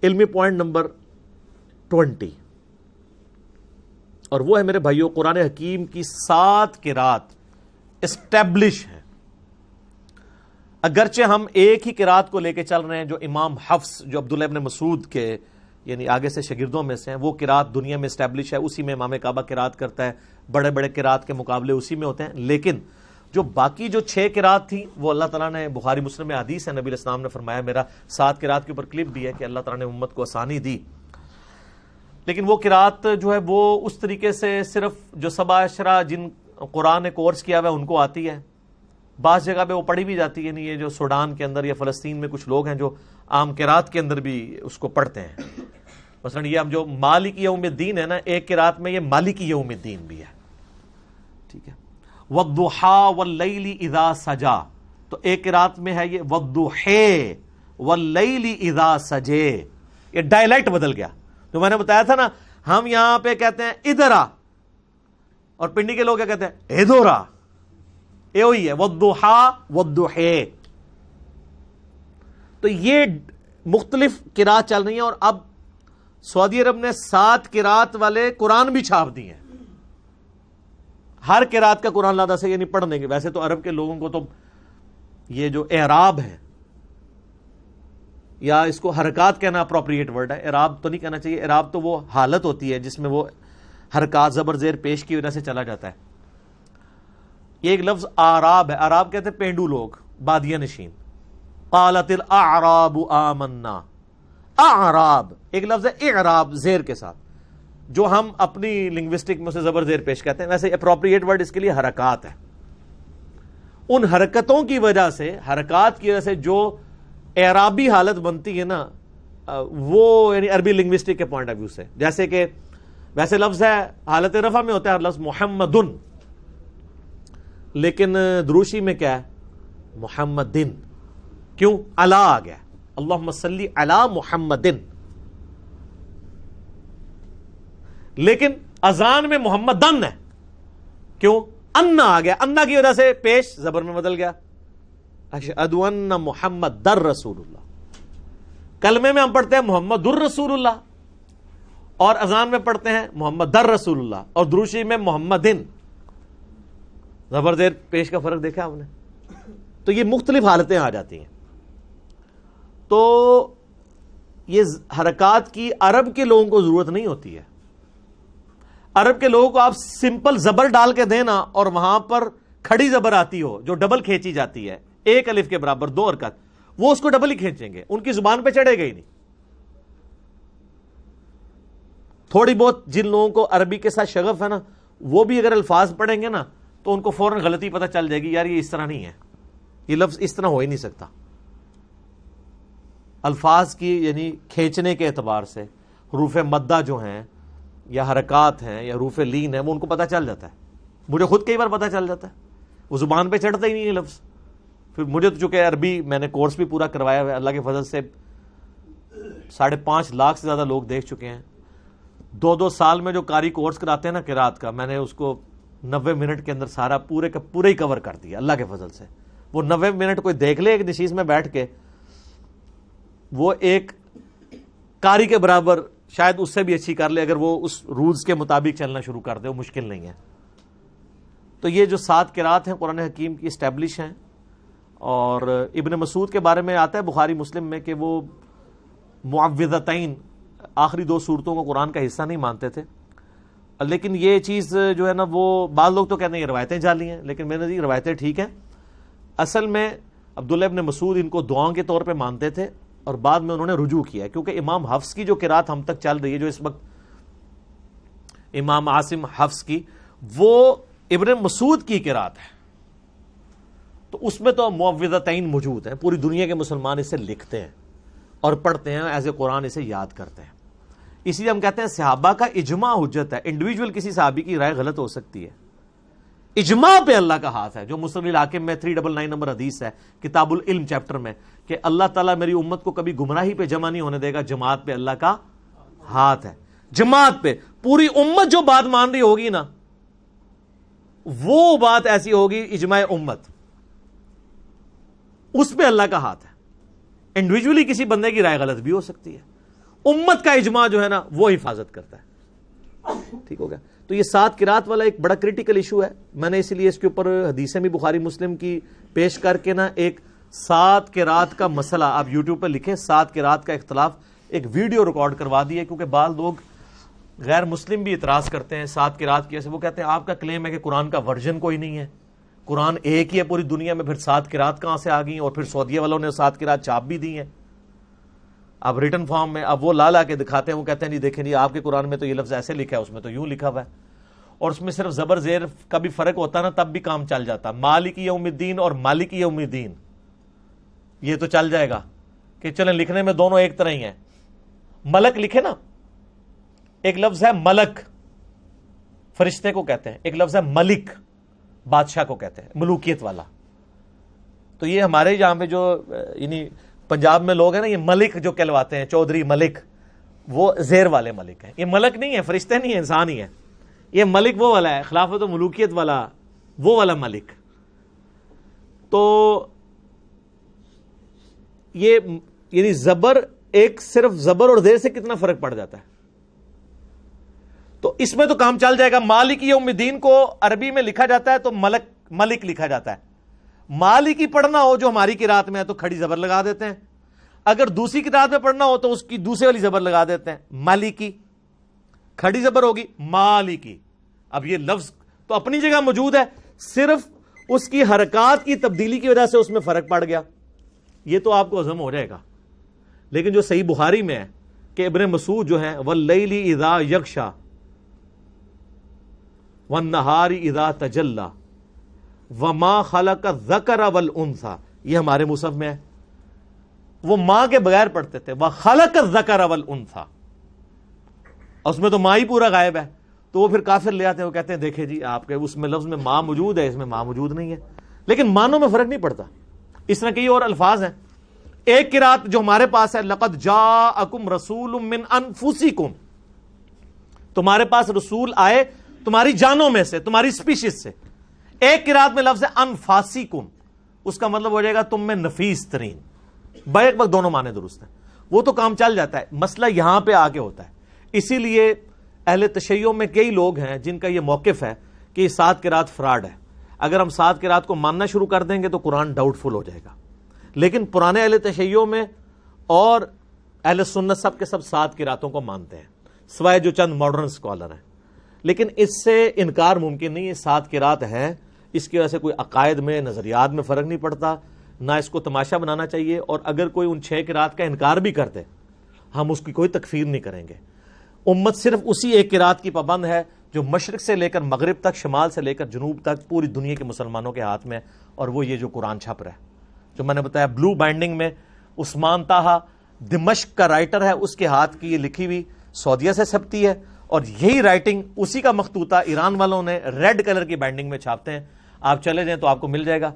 علمی point number 20، اور وہ ہے میرے بھائیوں قرآن حکیم کی 7 قرات اسٹیبلش ہیں. اگرچہ ہم ایک ہی قرات کو لے کے چل رہے ہیں جو امام حفص جو عبداللہ ابن مسعود کے یعنی آگے سے شاگردوں میں سے ہیں، وہ قرات دنیا میں اسٹیبلش ہے، اسی میں امام کعبہ قرات کرتا ہے، بڑے بڑے قرات کے مقابلے اسی میں ہوتے ہیں. لیکن جو باقی جو 6 قرات تھیں وہ اللہ تعالیٰ نے بخاری مسلم میں حدیث ہے، نبی علیہ السلام نے فرمایا، میرا 7 قرات کے اوپر کلپ بھی ہے کہ اللہ تعالیٰ نے امت کو آسانی دی. لیکن وہ قرات جو ہے وہ اس طریقے سے صرف جو 7 عشرہ جن قرآن نے کورس کیا ہوا ہے ان کو آتی ہے. بعض جگہ پہ وہ پڑھی بھی جاتی ہے، یعنی یہ جو سوڈان کے اندر یا فلسطین میں کچھ لوگ ہیں جو عام قرات کے اندر بھی اس کو پڑھتے ہیں. مثلا یہ ہم جو مالک یوم الدین ہے نا، ایک قرات میں یہ مالک یوم الدین بھی ہے. ٹھیک ہے، وَالضُّحَىٰ وَاللَّيْلِ اِذَا سَجَا، تو ایک قرات میں ہے یہ وَالضُّحَىٰ وَاللَّيْلِ اِذَا سَجَا. یہ ڈائلیکٹ بدل گیا. جو میں نے بتایا تھا نا، ہم یہاں پہ کہتے ہیں ادھر آ، اور پنڈی کے لوگ کیا کہتے ہیں ادھر آ. یہ وہی ہے وَالضُّحَىٰ وَالضُّحَىٰ. تو یہ مختلف قرات چل رہی ہیں، اور اب سعودی عرب نے 7 قرات والے قرآن بھی چھاپ دیے ہیں. ہر قرات کا قرآن لادہ سے یعنی پڑھ دیں گے. ویسے تو عرب کے لوگوں کو تو یہ جو اعراب ہے، یا اس کو حرکات کہنا اپروپریٹ ورڈ ہے، اعراب تو نہیں کہنا چاہیے. اعراب تو وہ حالت ہوتی ہے جس میں وہ حرکات زبر زیر پیش کی وجہ سے چلا جاتا ہے. یہ ایک لفظ آراب ہے. آراب کہتے ہیں پینڈو لوگ، بادیہ نشین. قالت الاعراب آمنا. اعراب ایک لفظ ہے اعراب زیر کے ساتھ، جو ہم اپنی لنگوسٹک میں اسے زبر زیر پیش کہتے ہیں. ویسے اپروپریٹ ورڈ اس کے لیے حرکات ہے. ان حرکتوں کی وجہ سے، حرکات کی وجہ سے جو اعرابی حالت بنتی ہے نا، وہ یعنی عربی لنگوسٹک کے پوائنٹ آف ویو سے، جیسے کہ ویسے لفظ ہے حالت رفع میں ہوتا ہے ہر لفظ محمدن، لیکن دروشی میں کیا ہے محمدن. کیوں؟ علی آ گیا، اللہم صلی علی محمدن. لیکن اذان میں محمدن ہے، کیوں؟ انا آ گیا، انا کی وجہ سے پیش زبر میں بدل گیا. اشہد ان محمد در رسول اللہ. کلمے میں ہم پڑھتے ہیں محمد الرسول اللہ، اور اذان میں پڑھتے ہیں محمد در رسول اللہ، اور دروشی میں محمدن. زبر زیر پیش کا فرق دیکھا آپ نے؟ تو یہ مختلف حالتیں آ جاتی ہیں. تو یہ حرکات کی عرب کے لوگوں کو ضرورت نہیں ہوتی ہے. عرب کے لوگوں کو آپ سمپل زبر ڈال کے دینا اور وہاں پر کھڑی زبر آتی ہو جو ڈبل کھینچی جاتی ہے، ایک الف کے برابر 2 حرکات، وہ اس کو ڈبل ہی کھینچیں گے، ان کی زبان پہ چڑھے گا ہی نہیں. تھوڑی بہت جن لوگوں کو عربی کے ساتھ شغف ہے نا، وہ بھی اگر الفاظ پڑھیں گے نا تو ان کو فوراً غلطی پتہ چل جائے گی، یار یہ اس طرح نہیں ہے، یہ لفظ اس طرح ہو ہی نہیں سکتا. الفاظ کی یعنی کھینچنے کے اعتبار سے حروف مدہ جو ہیں یا حرکات ہیں یا حروف لین ہیں، وہ ان کو پتہ چل جاتا ہے. مجھے خود کئی بار پتہ چل جاتا ہے، وہ زبان پہ چڑھتا ہی نہیں ہے لفظ. پھر مجھے تو چونکہ عربی میں نے کورس بھی پورا کروایا ہوا ہے، اللہ کے فضل سے 5.5 لاکھ سے زیادہ لوگ دیکھ چکے ہیں. 2 سال میں جو قاری کورس کراتے ہیں نا قرات کا، میں نے اس کو 90 منٹ کے اندر سارا پورے کا پورا ہی کور کر دیا اللہ کے فضل سے. وہ 90 منٹ کوئی دیکھ لے ایک نشیز میں بیٹھ کے، وہ ایک قاری کے برابر شاید اس سے بھی اچھی کر لے اگر وہ اس رولز کے مطابق چلنا شروع کر دے. وہ مشکل نہیں ہے. تو یہ جو 7 قرات ہیں قرآن حکیم کی اسٹیبلش ہیں. اور ابن مسعود کے بارے میں آتا ہے بخاری مسلم میں کہ وہ معوذتین آخری 2 سورتوں کو قرآن کا حصہ نہیں مانتے تھے. لیکن یہ چیز جو ہے نا، وہ بعض لوگ تو کہتے ہیں یہ روایتیں جعلی ہیں، لیکن میں نے دی روایتیں ٹھیک ہیں. اصل میں عبداللہ ابن مسعود ان کو دعاؤں کے طور پہ مانتے تھے، اور بعد میں انہوں نے رجوع کیا، کیونکہ امام حفص کی جو قرات ہم تک چل رہی ہے، جو اس وقت امام عاصم حفص کی، وہ ابن مسعود کی قرات ہے. تو اس میں تو معوذتین موجود ہیں. پوری دنیا کے مسلمان اسے لکھتے ہیں اور پڑھتے ہیں، ایز اے قرآن اسے یاد کرتے ہیں. اسی لیے ہم کہتے ہیں صحابہ کا اجماع حجت ہے. انڈیویجول کسی صحابی کی رائے غلط ہو سکتی ہے، اجماع پہ اللہ کا ہاتھ ہے. جو مسلم الحاکم میں 399 نمبر حدیث ہے کتاب العلم چیپٹر میں، کہ اللہ تعالیٰ میری امت کو کبھی گمراہی پہ جمع نہیں ہونے دے گا، جماعت پہ اللہ کا ہاتھ ہے. جماعت پہ پوری امت جو بات مان رہی ہوگی نا، وہ بات ایسی ہوگی اجماع امت، اس پہ اللہ کا ہاتھ ہے. انڈیویجولی کسی بندے کی رائے غلط بھی ہو سکتی ہے. امت کا اجماع جو ہے نا وہ حفاظت کرتا ہے. ٹھیک ہو گیا. تو یہ 7 قرات والا ایک بڑا کریٹیکل ایشو ہے. میں نے اسی لیے اس کے اوپر حدیثیں بھی بخاری مسلم کی پیش کر کے نا ایک 7 قرات کا مسئلہ آپ یوٹیوب پہ لکھیں 7 قرات کا اختلاف ایک ویڈیو ریکارڈ کروا دی ہے, کیونکہ بعض لوگ غیر مسلم بھی اعتراض کرتے ہیں 7 قرات کی. ایسے وہ کہتے ہیں آپ کا کلیم ہے کہ قرآن کا ورژن کوئی نہیں ہے, قرآن ایک ہی ہے پوری دنیا میں, پھر 7 قرات کہاں سے آ گئی, اور پھر سعودیہ والوں نے 7 قرات چھاپ بھی دی ہیں اب ریٹن فارم میں. اب وہ لا کے دکھاتے ہیں, وہ کہتے ہیں جی دیکھیں جی آپ کے قرآن میں تو یہ لفظ ایسے لکھا ہے, اس میں تو یوں لکھا ہوا ہے, اور اس میں صرف زبر زیر کا بھی فرق ہوتا نا تب بھی کام چل جاتا. مالک یوم الدین اور مالک یوم الدین یہ تو چل جائے گا کہ چلیں لکھنے میں دونوں ایک طرح ہی ہیں. ملک لکھے نا, ایک لفظ ہے ملک فرشتے کو کہتے ہیں, ایک لفظ ہے ملک بادشاہ کو کہتے ہیں, ملوکیت والا. تو یہ ہمارے یہاں پہ جو یعنی پنجاب میں لوگ ہیں نا, یہ ملک جو کہلواتے ہیں چودھری ملک, وہ زیر والے ملک ہیں. یہ ملک نہیں ہے, فرشتے نہیں ہیں, انسان ہی ہے. یہ ملک وہ والا ہے, خلافت و ملوکیت والا, وہ والا ملک. تو یہ یعنی زبر ایک صرف زبر اور زیر سے کتنا فرق پڑ جاتا ہے. تو اس میں تو کام چل جائے گا. مالک یوم الدین کو عربی میں لکھا جاتا ہے تو ملک لکھا جاتا ہے. مالکی پڑھنا ہو جو ہماری قرات میں ہے تو کھڑی زبر لگا دیتے ہیں, اگر دوسری قرات میں پڑھنا ہو تو اس کی دوسری والی زبر لگا دیتے ہیں. مالکی کھڑی زبر ہوگی, مالکی. اب یہ لفظ تو اپنی جگہ موجود ہے, صرف اس کی حرکات کی تبدیلی کی وجہ سے اس میں فرق پڑ گیا. یہ تو آپ کو ہضم ہو جائے گا. لیکن جو صحیح بخاری میں ہے کہ ابن مسعود جو ہیں واللیل اذا یغشا والنہار اذا تجلی وما خلق الذکر والانثی, یہ ہمارے مصحف میں ہے. وہ ماں کے بغیر پڑھتے تھے وخلق الذکر والانثی, اس میں تو ماں ہی پورا غائب ہے. تو وہ پھر کافر لے آتے ہیں, وہ کہتے ہیں دیکھیں جی آپ کے اس میں لفظ میں ماں موجود ہے, اس میں ماں موجود نہیں ہے. لیکن معنوں میں فرق نہیں پڑتا. اس طرح کئی اور الفاظ ہیں. ایک قرات جو ہمارے پاس ہے لقد جاءکم رسول من انفسکم, تمہارے پاس رسول آئے تمہاری جانوں میں سے, تمہاری سپیشیز سے. ایک قرات میں لفظ ہے انفاسکم, اس کا مطلب ہو جائے گا تم میں نفیس ترین. بیک وقت دونوں معنی درست ہیں, وہ تو کام چل جاتا ہے. مسئلہ یہاں پہ آ کے ہوتا ہے. اسی لیے اہل تشیع میں کئی لوگ ہیں جن کا یہ موقف ہے کہ یہ 7 قرات فراڈ ہے. اگر ہم 7 قرات کو ماننا شروع کر دیں گے تو قرآن ڈاؤٹ فل ہو جائے گا. لیکن پرانے اہل تشیع میں اور اہل سنت سب کے سب 7 قراتوں کو مانتے ہیں, سوائے جو چند ماڈرن اسکالر ہیں. لیکن اس سے انکار ممکن نہیں ہے, 7 قرات ہے. اس کی وجہ سے کوئی عقائد میں نظریات میں فرق نہیں پڑتا, نہ اس کو تماشا بنانا چاہیے. اور اگر کوئی ان 6 قرات کا انکار بھی کرتے ہم اس کی کوئی تکفیر نہیں کریں گے. امت صرف اسی ایک قرات کی پابند ہے جو مشرق سے لے کر مغرب تک, شمال سے لے کر جنوب تک پوری دنیا کے مسلمانوں کے ہاتھ میں, اور وہ یہ جو قرآن چھپ رہا ہے, جو میں نے بتایا بلو بائنڈنگ میں. عثمان طاہا دمشق کا رائٹر ہے, اس کے ہاتھ کی یہ لکھی ہوئی سعودیہ سے چھپتی ہے, اور یہی رائٹنگ اسی کا مخطوطہ ایران والوں نے ریڈ کلر کی بائنڈنگ میں چھاپتے ہیں. آپ چلے جائیں تو آپ کو مل جائے گا.